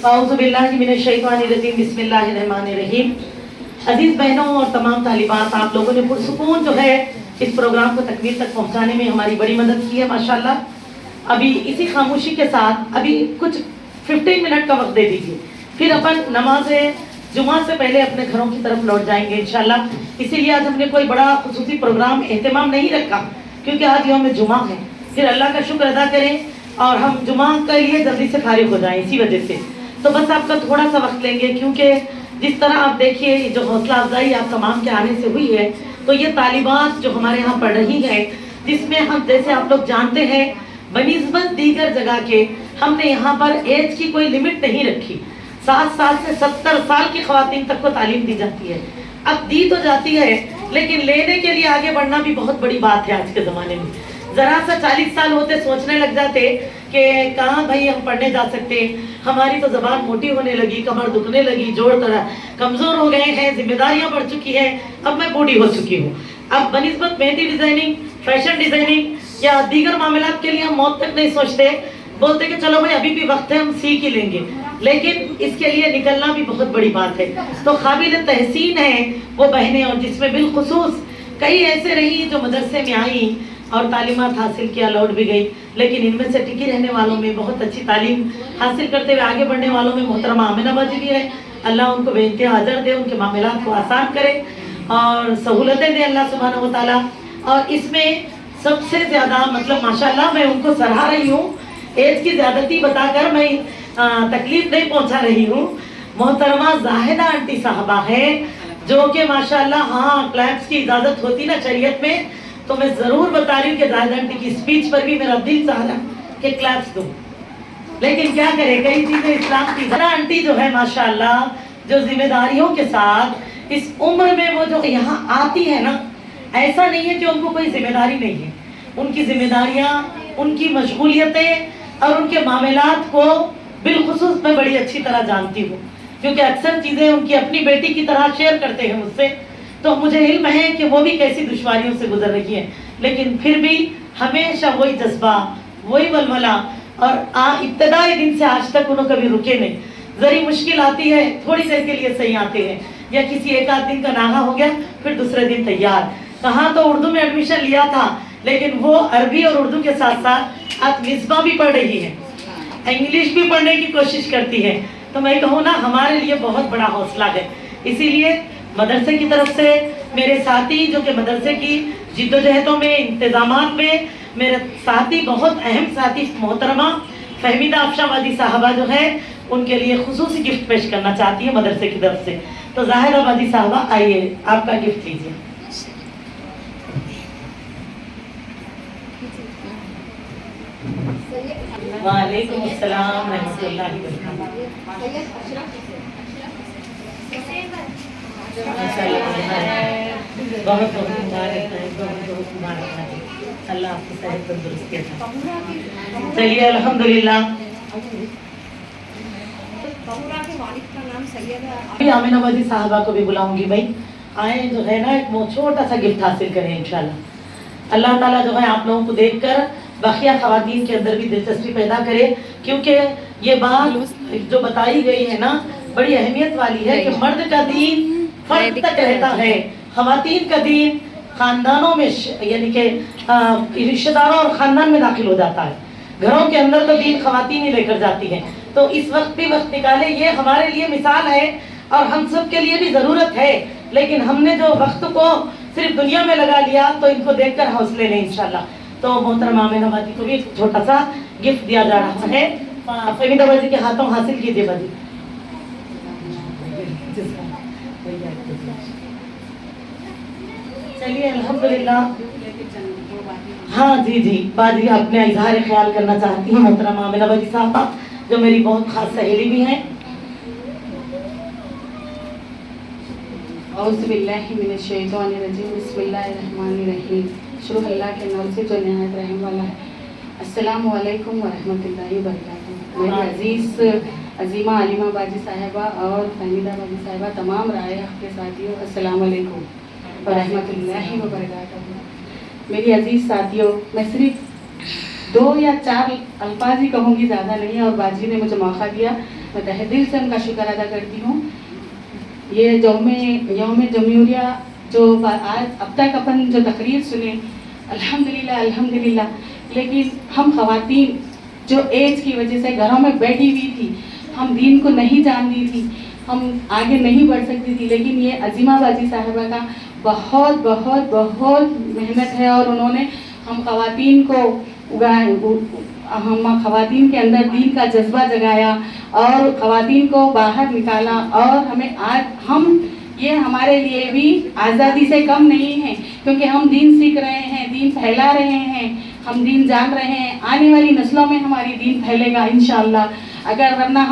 अऊज़ु बिल्लाहि मिनश्शैतानिर्रजीम बिस्मिल्लाहिर्रहमानिर्रहीम। अजीज बहनों और तमाम तालिबात, आप लोगों ने पुरसुकून जो है इस प्रोग्राम को तकमील तक पहुंचाने में हमारी बड़ी मदद की है माशाल्लाह। अभी इसी खामोशी के साथ अभी कुछ 15 मिनट का वक्त दे दीजिए, फिर अपन नमाज जुमा से पहले अपने घरों की तरफ लौट जाएंगे इंशाल्लाह। इसीलिए आज हमने कोई बड़ा खुसूसी प्रोग्राम एहतमाम नहीं रखा, क्योंकि आज यौम जुमा है। फिर अल्लाह का शुक्र अदा करें और हम जुमा के लिए जल्दी से फारिग हो जाएं। इसी वजह से तो बस आपका थोड़ा सा वक्त लेंगे, क्योंकि जिस तरह आप देखिए जो हौसला अफजाई आप तमाम के आने से हुई है, तो ये तालिबात जो हमारे यहाँ पढ़ रही है, जिसमें हम जैसे आप लोग जानते हैं बनिस्बत दीगर जगह के हमने यहाँ पर एज की कोई लिमिट नहीं रखी। 7 साल से 70 साल की ख़वातीन तक को तालीम दी जाती है। अब दी तो जाती है, लेकिन लेने के लिए आगे बढ़ना भी बहुत बड़ी बात है आज के ज़माने में। ज़रा सा 40 साल होते सोचने लग जाते कि कहाँ भाई हम पढ़ने जा सकते हैं, हमारी तो ज़बान मोटी होने लगी, कमर दुखने लगी, जोड़ तरह कमज़ोर हो गए हैं, जिम्मेदारियाँ बढ़ चुकी हैं, अब मैं बूढ़ी हो चुकी हूँ। अब बनिस्बत मेहंदी डिज़ाइनिंग, फैशन डिज़ाइनिंग या दीगर मामलात के लिए हम मौत तक नहीं सोचते, बोलते कि चलो भाई अभी भी वक्त है, हम सीख ही लेंगे। लेकिन इसके लिए निकलना भी बहुत बड़ी बात है। तो काबिल तहसीन है वो बहनें, और जिसमें बिलखुसूस कई ऐसे रही जो मदरसे में आई और तालीमात हासिल किया, लौट भी गई, लेकिन इनमें से टिकी रहने वालों में, बहुत अच्छी तालीम हासिल करते हुए आगे बढ़ने वालों में मोहतरमा आमिना बाजी भी है। अल्लाह उनको बेइंतहा अजर दे, उनके मामलात को आसान करे और सहूलतें दे अल्लाह सुब्हानहू व तआला। और इसमें सबसे ज़्यादा मतलब माशाल्लाह मैं उनको सराह रही हूँ, एज की ज़्यादती बताकर मैं तकलीफ नहीं पहुँचा रही हूँ। मोहतरमा जाहिदा आंटी साहबा है जो कि माशाल्लाह, हाँ क्लैप्स की इजाज़त होती ना शरीयत में, तो मैं ज़रूर बता रही हूँ कि जाहिदा आंटी की स्पीच पर भी मेरा दिल चाह रहा कि क्लैप्स दूँ, लेकिन क्या करें, कई चीज़ें इस्लाम की। जाहिदा आंटी जो है माशाल्लाह, जो जिम्मेदारियों के साथ इस उम्र में वो जो यहाँ आती है ना, ऐसा नहीं है कि उनको कोई जिम्मेदारी नहीं है। उनकी जिम्मेदारियाँ, उनकी मशगूलियतें और उनके मामलात को बिलखुसूस मैं बड़ी अच्छी तरह जानती हूँ, क्योंकि अक्सर चीज़ें उनकी अपनी बेटी की तरह शेयर करते हैं मुझसे, तो मुझे इल्म है कि वो भी कैसी दुश्वारियों से गुजर रही है। लेकिन फिर भी हमेशा वही जज्बा, वही वलवला, और इब्तदाई दिन से आज तक उन्होंने कभी रुके नहीं। जरी मुश्किल आती है थोड़ी देर के लिए सही आते हैं, या किसी एक आध दिन का नागा हो गया फिर दूसरे दिन तैयार। कहाँ तो उर्दू में एडमिशन लिया था, लेकिन वो अरबी और उर्दू के साथ साथ आज मिसबा भी पढ़ रही है, इंग्लिश भी पढ़ने की कोशिश करती है। तो मैं कहूँ ना, हमारे लिए बहुत बड़ा हौसला है। इसीलिए मदरसे की तरफ से मेरे साथी जो कि मदरसे की जिद्दोजहदों में, इंतजामात में मेरे साथी, बहुत अहम साथी मोहतरमा फहमीदा अफशाबादी साहबा जो है, उनके लिए खुसूसी गिफ्ट पेश करना चाहती है मदरसे की तरफ से। तो जाहिदा बादी साहबा आइए, आपका गिफ्ट लीजिए। वालेकुम अस्सलाम रहमतुल्लाहि व बरकातहू। बहुत बहुत मुबारक है, बहुत बहुत मुबारक है। अल्लाह आपको सेहत तंदुरुस्ती अता। चलिए अल्हम्दुलिल्लाह। अभी आमिना बाजी साहबा को भी बुलाऊंगी, भाई आए जो है ना, एक छोटा सा गिफ्ट हासिल करें इंशाल्लाह। अल्लाह ताला जो है आप लोगों को देखकर बाकिया खवातीन के अंदर भी दिलचस्पी पैदा करे, क्योंकि ये बात जो बताई गई है ना, बड़ी अहमियत वाली है कि मर्द का दीन फर्द तक रहता है, खवातीन का दीन खानदानों में, यानी कि रिश्तेदारों और खानदान में दाखिल हो जाता है। घरों के अंदर तो दीन खवातीन ही लेकर जाती हैं। तो इस वक्त भी वक्त निकाले, ये हमारे लिए मिसाल है और हम सब के लिए भी ज़रूरत है। लेकिन हमने जो वक्त को सिर्फ दुनिया में लगा लिया, तो इनको देखकर हौसले लें इंशाल्लाह। तो मोहतरमा आमिना बाजी को भी एक छोटा सा गिफ्ट दिया जा रहा है। फहमीदा बाजी के हाथों हासिल कीजिए बाजी। चलिए अल्हम्दुलिल्लाह। हाँ जी जी, बाजी अपने इजहार ख्याल करना चाहती हैं मोहतरमा आमिना बाजी साहबा, जो मेरी बहुत खास सहेली भी हैं। औज़ु बिल्लाहि मिनश्शैतानिर्रजीम बिस्मिल्लाहिर्रहमानिर्रहीम। शुरू अल्लाह के नाम से जो निहायत रहम वाला है। अस्सलामु अलैकुम व रहमतुल्लाहि व बरकातहू। मेरी अजीज़ अजीमा आलिमा बाजी साहिबा और फहमीदा बाजी साहिबा, तमाम राय हक़ के साथियों, अस्सलामु अलैकुम व रहमतुल्लाहि व बरकातहू। मेरी अजीज़ साथियों, मैं सिर्फ 2 या 4 अल्फाज ही कहूँगी, ज़्यादा नहीं। और बाजी ने मुझे मौका दिया मैं तहे दिल से उनका शुक्र अदा करती हूँ। ये यौम जमहूरिया जो आज अब तक अपन जो तकरीर सुने, अल्हम्दुलिल्लाह अल्हम्दुलिल्लाह, लेकिन हम ख़वातीन जो एज की वजह से घरों में बैठी हुई थी, हम दीन को नहीं जानती थी, हम आगे नहीं बढ़ सकती थी, लेकिन ये अजीमा बाजी साहिबा का बहुत बहुत बहुत मेहनत है और उन्होंने हम ख़वातीन को हम ख़वातीन के अंदर दीन का जज्बा जगाया और ख़वातीन को बाहर निकाला और हमें आज हम ये हमारे लिए भी आज़ादी से कम नहीं है, क्योंकि हम दीन सीख रहे हैं, दीन फैला रहे हैं, हम दीन जान रहे हैं। आने वाली नस्लों में हमारी दीन फैलेगा इंशाअल्लाह। अगर वरना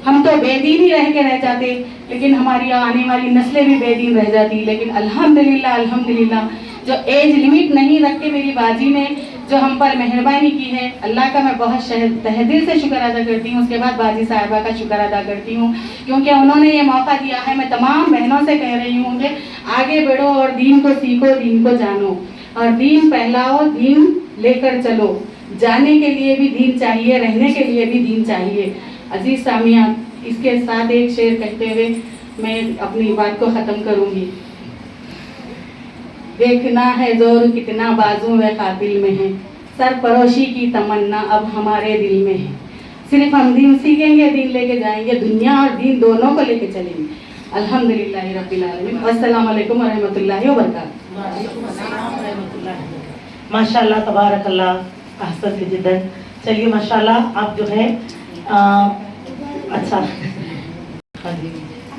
हम तो बेदीन ही रह के रह जाते, लेकिन हमारी आने वाली नस्लें भी बेदीन रह जाती। लेकिन अल्हम्दुलिल्लाह अल्हम्दुलिल्लाह जो एज लिमिट नहीं रख के मेरी बाजी ने जो हम पर मेहरबानी की है, अल्लाह का मैं बहुत तहे दिल से शुक्र अदा करती हूँ। उसके बाद बाजी साहिबा का शुक्र अदा करती हूँ, क्योंकि उन्होंने ये मौका दिया है। मैं तमाम बहनों से कह रही हूँ कि आगे बढ़ो और दीन को सीखो, दीन को जानो और दीन फैलाओ, दीन लेकर चलो। जाने के लिए भी दीन चाहिए, रहने के लिए भी दीन चाहिए। अजीज सामिया, इसके साथ एक शेर कहते हुए मैं अपनी बात को ख़त्म करूँगी। देखना है जोर कितना बाजू व कातिल में है, सरपरोशी की तमन्ना अब हमारे दिल में है। सिर्फ हम दीन सीखेंगे, दीन लेके जाएंगे, दुनिया और दीन दोनों को लेके चलेंगे। अल्हम्दुलिल्लाह रब्बिल आलमीन। अस्सलाम वालेकुम व रहमतुल्लाहि व बरकातहू। माशाल्लाह तबारकल्लाह, अहसन जिद्दन। चलिए माशाल्लाह, आप जो है अच्छा हाँ जी,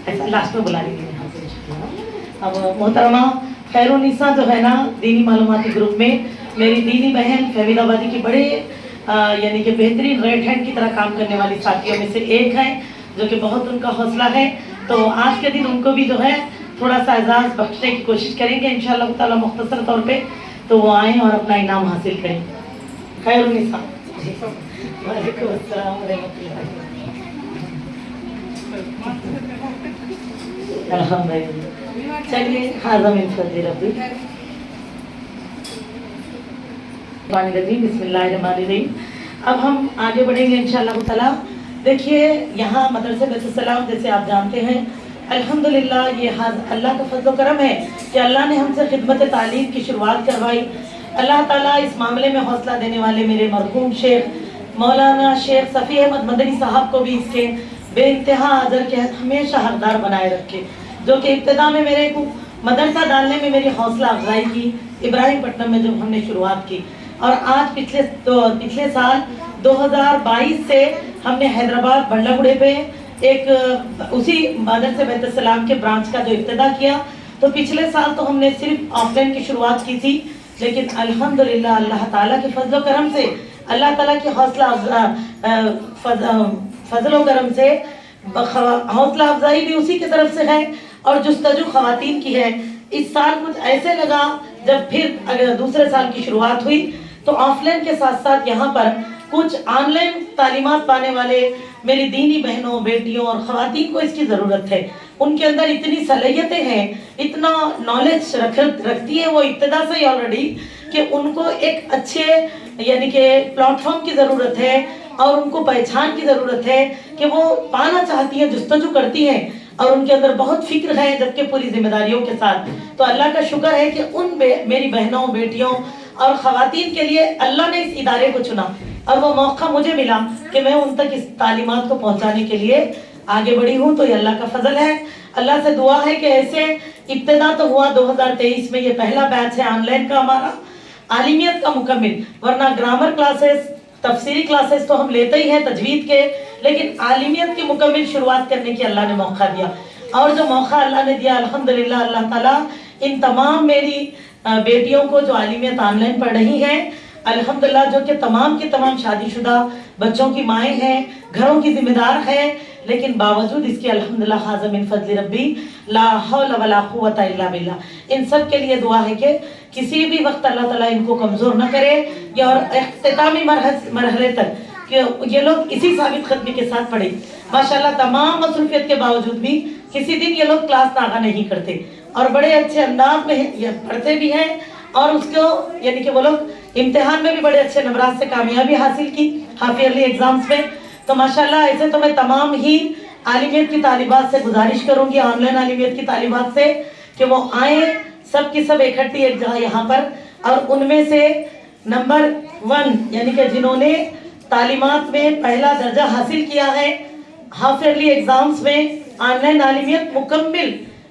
ऐसा लास्ट में बुला लीजिए यहाँ से इंशाल्लाह। अब मोहतरमा खैरुन्निसा जो है ना, दीनी मालूमाती ग्रुप में मेरी दीनी बहन फैमिदाबादी की बड़े यानी कि बेहतरीन राइट हैंड की तरह काम करने वाली साथियों में से एक है, जो कि बहुत उनका हौसला है। तो आज के दिन उनको भी जो है थोड़ा सा एजाज़ बख्शने की कोशिश करेंगे इंशाअल्लाह ताला मुख्तसर तौर पे, तो वो आएँ और अपना इनाम हासिल करें। खैरुन्निसा। वालेकुम अस्सलाम व रहमतुल्लाह। अल्हम्दुलिल्लाह। चलिए, हाज़ा मिन फज़्ल रब्बी। बिस्मिल्लाहिर्रहमानिर्रहीम। अब हम आगे बढ़ेंगे इंशाअल्लाह ताला। देखिए, यहाँ मदरसे बैतुस्सलाम जैसे आप जानते हैं, अल्हम्दुलिल्लाह ये अल्लाह का फज़्ल व करम है कि अल्लाह ने हमसे खिदमत तालीम की शुरुआत करवाई। अल्लाह ताला इस मामले में हौसला देने वाले मेरे मरहूम शेख मौलाना शेख सफ़ी अहमद मदनी साहब को भी इसके बेइंतहा अजर के हमेशा हकदार बनाए रखे, जो कि इब्तिदा में मेरे को मदरसा डालने में मेरी हौसला अफजाई की, इब्राहिमपट्टनम में जब हमने शुरुआत की। और आज पिछले साल 2022 से हमने हैदराबाद बंडलागुड़े पे एक उसी मदरसे बैतुस्सलाम के ब्रांच का जो इब्तिदा किया। तो पिछले साल तो हमने सिर्फ ऑफलाइन की शुरुआत की थी, लेकिन अल्हम्दुलिल्लाह अल्लाह ताला के फजल करम से, अल्लाह ताला की फजल करम से हौसला अफजाई भी उसी की तरफ से है और जुस्तजू खवातीन की है। इस साल कुछ ऐसे लगा, जब फिर अगर दूसरे साल की शुरुआत हुई तो ऑफलाइन के साथ साथ यहाँ पर कुछ ऑनलाइन तालीमात पाने वाले मेरी दीनी बहनों, बेटियों और खवातीन को इसकी ज़रूरत है। उनके अंदर इतनी सलाहियतें हैं, इतना नॉलेज रखती है वो इब्तिदा से ही ऑलरेडी, कि उनको एक अच्छे यानी कि प्लेटफॉर्म की ज़रूरत है और उनको पहचान की ज़रूरत है कि वो पाना चाहती है, जुस्तजू करती हैं और उनके अंदर बहुत फिक्र है, जबकि पूरी जिम्मेदारियों के साथ। तो अल्लाह का शुक्र है कि मेरी बहनों, बेटियों और ख़वातीन के लिए अल्लाह ने इस इदारे को चुना और वो मौका मुझे मिला कि मैं उन तक इस तालीमात को पहुँचाने के लिए आगे बढ़ी हूँ। तो ये अल्लाह का फजल है। अल्लाह से दुआ है कि ऐसे इब्तिदा तो हुआ 2023 में, ये पहला बैच है ऑनलाइन का हमारा, आलिमियत का मुकम्मिल, वरना ग्रामर क्लासेस, तफसीरी क्लासेस तो हम लेते ही हैं तजवीद के, लेकिन आलिमियत की मुकम्मिल शुरुआत करने की अल्लाह ने मौका दिया। और जो मौका अल्लाह ने दिया, अल्हम्दुलिल्लाह अल्लाह ताला इन तमाम मेरी बेटियों को जो आलिमियत ऑनलाइन पढ़ रही हैं, अल्हम्दुलिल्लाह जो कि तमाम की तमाम शादीशुदा बच्चों की माएँ हैं, घरों की जिम्मेदार हैं, लेकिन बावजूद इसके अल्हम्दुलिल्लाह हाज़ा मिन फज़्ल रब्बी ला हौला वला कुव्वता इल्ला बिल्लाह। इन सब के लिए दुआ है कि किसी भी वक्त अल्लाह ताला इनको कमज़ोर न करे और इख्तितामी मरहले तक कि ये लोग इसी साबित खत्मी के साथ पढ़े। माशाल्लाह तमाम मसरूफियत के बावजूद भी किसी दिन ये लोग क्लास नागा नहीं करते और बड़े अच्छे अंदाज में ये पढ़ते भी हैं और उसको यानी कि वो लोग इम्तिहान में भी बड़े अच्छे नंबरात से कामयाबी हासिल की हाफ ईयरली एग्जाम्स में। तो माशाल्लाह ऐसे तो मैं तमाम ही आलिमियत की तालिबात से गुजारिश करूंगी, ऑनलाइन आलिमियत की तालिबात से, कि वो आए सब की सब इकट्ठी एक जगह यहाँ पर, और उनमें से नंबर 1 यानी कि जिन्होंने तालीमात में पहला दर्जा हासिल किया है, हाफ ईयरली एग्जाम्स में ऑनलाइन आलिमियत मुकम्मिल,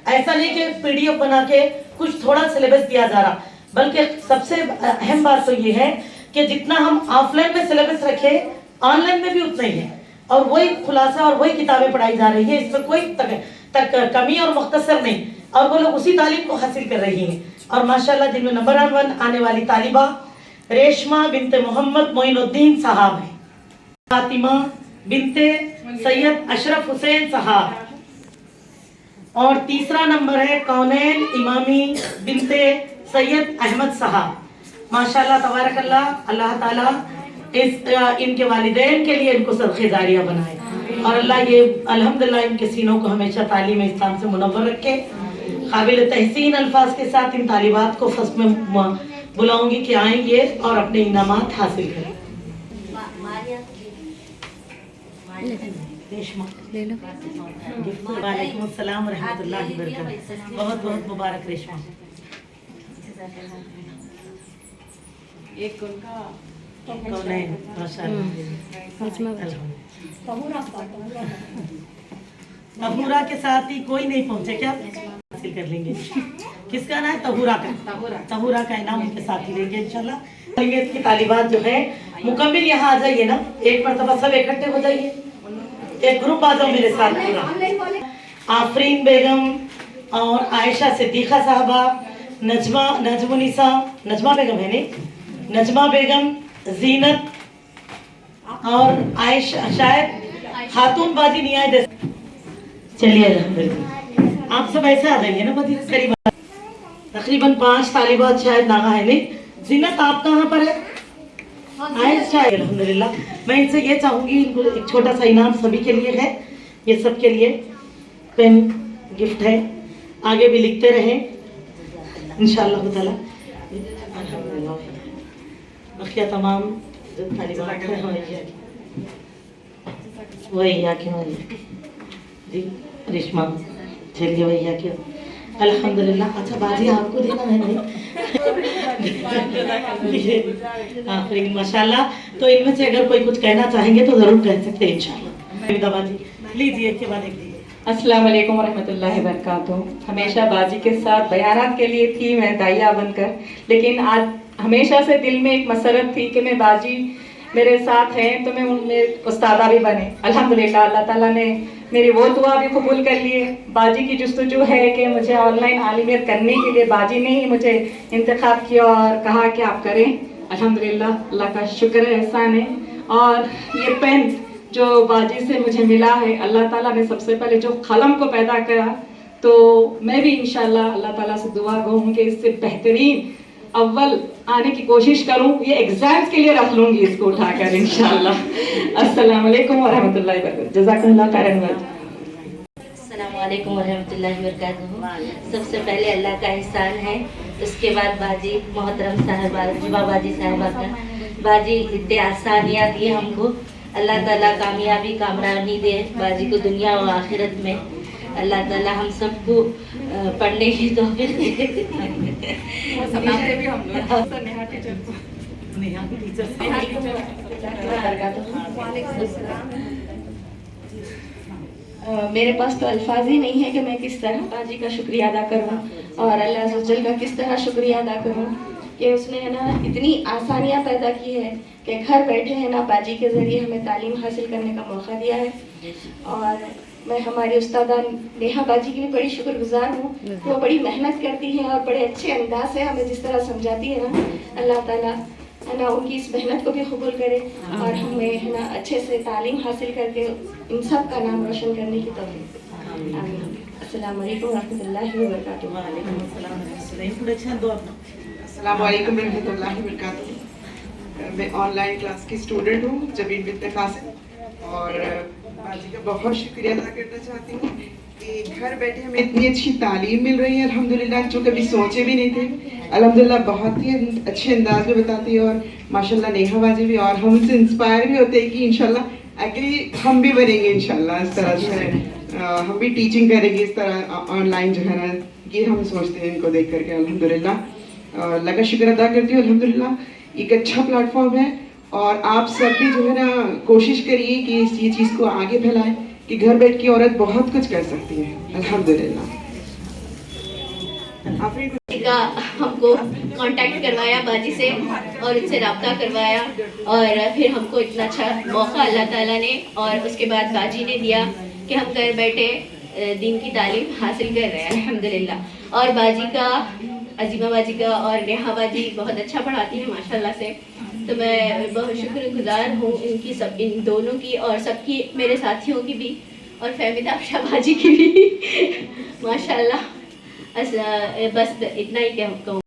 ऐसा नहीं कि PDF बना के कुछ थोड़ा सिलेबस दिया जा रहा, बल्कि सबसे अहम बात तो ये है कि जितना हम ऑफलाइन में सिलेबस रखे ऑनलाइन में भी उतना ही है, और वही खुलासा और वही किताबें पढ़ाई जा रही है, इसमें कोई तक कमी और मुख्तसर नहीं, और वो लोग उसी तालीम को हासिल कर रही हैं। और माशाल्लाह जिनमें नंबर 1 आने वाली तालिबा रेशमा बिनते मोहम्मद मोइनुद्दीन साहब है, फातिमा बिनते सैयद अशरफ हुसैन साहब, और तीसरा नंबर है कौनैन इमामी बिनते सैयद अहमद साहब। माशाल्लाह तबारकल्लाह, अल्लाह ताला इनके वालिदैन के लिए इनको सदक़े जारिया बनाए, और अल्लाह ये अल्हम्दुलिल्लाह इनके सीनों को हमेशा तालीम इस्लाम से मुनव्वर रखे। काबिल तहसीन अल्फाज के साथ इन तालिबात को फर्स्ट में बुलाऊंगी कि आएँ ये और अपने इनामात हासिल करें। वालेकुम अस्सलाम रहमतुल्लाहि व बरकातहू। बहुत बहुत मुबारक रेशमा। एक उनका कौन है? माशाअल्लाह। तहूरा के साथ ही कोई नहीं पहुंचे क्या? हासिल कर लेंगे। किसका नाम है? तहूरा का। तहूरा का इनाम उनके साथ ही लेंगे इंशाल्लाह। की तालिबात जो है मुकम्मिल यहाँ आ जाइए ना, एक मरतबा सब इकट्ठे हो जाइए, एक ग्रुप आ जाओ मेरे साथ पूरा। आफरीन बेगम और आयशा सिद्दीक़ा साहबा, नजमा बेगम है नहीं, नजमा बेगम, जीनत और आयशा, शायद खातून बाजी नहीं आए। चलिए अल्हम्दुलिल्लाह, आप सब ऐसे आ जाइए ना, बाजी करीब तकरीबन 5 तालिबात शायद नागा है नहीं। जीनत आप कहाँ पर है? आयशा। अल्हम्दुलिल्लाह, मैं इनसे ये चाहूँगी, इनको एक छोटा सा इनाम सभी के लिए है, ये सब के लिए पेन गिफ्ट है, आगे भी लिखते रहें इंशाअल्लाह ताला। बखिया तमाम जो तालिबात हैं वही आके जी रेशमा, चलिए वही आके अल्हम्दुलिल्लाह। अच्छा बाजी आपको देना है नहीं? आफरीन माशाल्लाह। तो इनमें से अगर कोई कुछ कहना चाहेंगे तो जरूर कह सकते हैं इंशाल्लाह। बाजी लीजिए, इसके बाद एक अस्सलाम वालेकुम रहमतुल्लाहि वबरकातुहू। हमेशा बाजी के साथ बयानात के लिए थी मैं दाइया बनकर, लेकिन आज हमेशा से दिल में एक मसरत थी कि मैं बाजी मेरे साथ हैं तो मैं उनमें उस्तादा भी बने। अल्हम्दुलिल्लाह अल्लाह ताला ने मेरी वो दुआ भी कबूल कर ली है। बाजी की जुस्तजू है कि मुझे ऑनलाइन आलिमियत करने के लिए बाजी ने ही मुझे इंतखाब किया और कहा कि आप करें। अल्हम्दुलिल्लाह अल्लाह का शुक्र है, एहसान है। और ये पेन जो बाजी से मुझे मिला है, अल्लाह ताला ने सबसे पहले जो कलम को पैदा करा, तो मैं भी इंशाल्लाह अल्लाह ताला से दुआ कहूँ कि इससे बेहतरीन अव्वल आने की कोशिश करूँ। ये एग्जाम्स के लिए रख लूँगी इसको उठाकर इंशाल्लाह। अस्सलाम वालेकुम व रहमतुल्लाहि व बरकातहू। जज़ाकुमुल्लाह खैरन। अस्सलाम वालेकुम व रहमतुल्लाहि व बरकातहू। सबसे पहले अल्लाह का एहसान है, उसके बाद बाजी मोहतरम साहिबा जुबा बाजी साहिबा का। बाजी इतने आसानियाँ दी हमको, अल्लाह ताला कामयाबी कामरानी दे बाजी को दुनिया और आखिरत में। अल्लाह ताला हम सबको पढ़ने की तौफीक दे। मेरे पास तो अल्फाज ही नहीं है कि मैं किस तरह बाजी का शुक्रिया अदा करूं और अल्लाह अज़्ज़ वजल का किस तरह शुक्रिया अदा करूं कि उसने है ना इतनी आसानियां पैदा की है कि घर बैठे है ना बाजी के ज़रिए हमें तालीम हासिल करने का मौका दिया है। और मैं हमारी उस्तादा नेहा बाजी की भी बड़ी शुक्रगुजार हूँ। वो बड़ी मेहनत करती हैं और बड़े अच्छे अंदाज से हमें जिस तरह समझाती है ना, अल्लाह ताला है ना उनकी इस मेहनत को भी कबूल करे और हमें है ना अच्छे से तालीम हासिल करके इन सब का नाम रोशन करने की तौफीक दे। आमीन। अस्सलाम वालेकुम रहमतुल्लाहि व बरकातहू। वालेकुम अस्सलाम रहमतुल्लाहि अस्सलाम वालेकुम रहमतुल्लाहि व बरकातहू। मैं ऑनलाइन क्लास की स्टूडेंट हूँ जबीन बिन्त कासिम और बाजी का बहुत शुक्रिया अदा करना चाहती हूँ कि घर बैठे हमें इतनी अच्छी तालीम मिल रही है अल्हम्दुलिल्लाह, जो कभी सोचे भी नहीं थे। अल्हम्दुलिल्लाह बहुत ही अच्छे अंदाज में बताती है और माशाल्लाह नेहा बाजी भी, और हम उनसे इंस्पायर भी होते हैं कि इंशाल्लाह एक्चुअली हम भी बनेंगे इंशाल्लाह इस तरह से, हम भी टीचिंग करेंगे इस तरह ऑनलाइन जो है ना, ये हम सोचते हैं इनको देख करके। अल्हम्दुलिल्लाह अल्लाह का शुक्र अदा करती हूँ, अल्हम्दुलिल्लाह एक अच्छा प्लेटफॉर्म है और आप सब भी जो है ना कोशिश करिए कि ये चीज़ को आगे फैलाएं कि घर बैठ के औरत बहुत कुछ कर सकती है। अल्हम्दुलिल्लाह आपने का हमको कांटेक्ट करवाया बाजी से और उनसे रब्ता करवाया और फिर हमको इतना अच्छा मौका अल्लाह ताला ने और उसके बाद बाजी ने दिया कि हम घर बैठे दीन की तालीम हासिल कर रहे हैं अल्हम्दुलिल्लाह। और बाजी का, अजीमा बाजी का और नेहा बाजी बहुत अच्छा पढ़ाती हैं माशाल्लाह से, तो मैं बहुत शुक्रगुजार हूँ इनकी, सब इन दोनों की और सबकी, मेरे साथियों की भी और फहमीदा अफशा बाजी की भी माशाल्लाह। बस इतना ही कहूँ।